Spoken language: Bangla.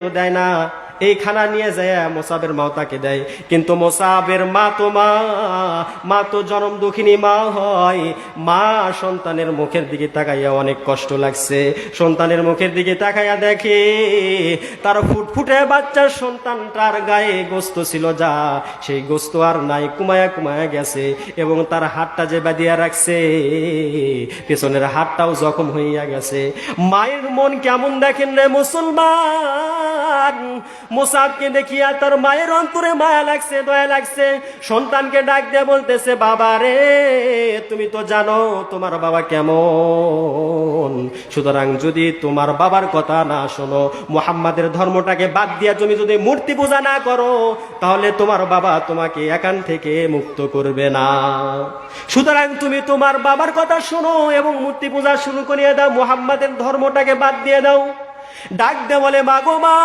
দেয় না, এই খানা নিয়ে যায় মোসাবের মাও তাকে দেয়। কিন্তু মোসাবের মা তো জনম দুঃখিনী মা হয়। মা সন্তানের মুখের দিকে তাকাইয়া অনেক কষ্ট লাগছে, সন্তানের মুখের দিকে তাকাইয়া দেখে তার ফুটফুটে বাচ্চার সন্তানটার গায়ে গোস্ত ছিল, যা সেই গোস্ত আর নাই, কুমায়া কুমায়া গেছে। এবং তার হাতটা যে বাঁধিয়া রাখছে, পেছনের হাতটাও জখম হইয়া গেছে। মায়ের মন কেমন দেখেন রে মুসলমান। মুসাবকে দেখিয়া তার মায়ের অন্তরে মায়া লাগছে, দয়া লাগছে। সন্তানকে ডাক দিয়ে বলতেছে, বাবা রে, তুমি তো জানো তোমার বাবা কেমন, সুতরাং যদি তোমার বাবার কথা না শোনো, মুহাম্মাদের ধর্মটাকে বাদ দিয়া তুমি যদি মূর্তি পূজা না করো, তাহলে তোমার বাবা তোমাকে এখান থেকে মুক্ত করবে না। সুতরাং তুমি তোমার বাবার কথা শোনো এবং মূর্তি পূজা শুরু করিয়ে দাও, মুহাম্মাদের ধর্মটাকে বাদ দিয়ে দাও। ডাক দে বলে, মা গো মা,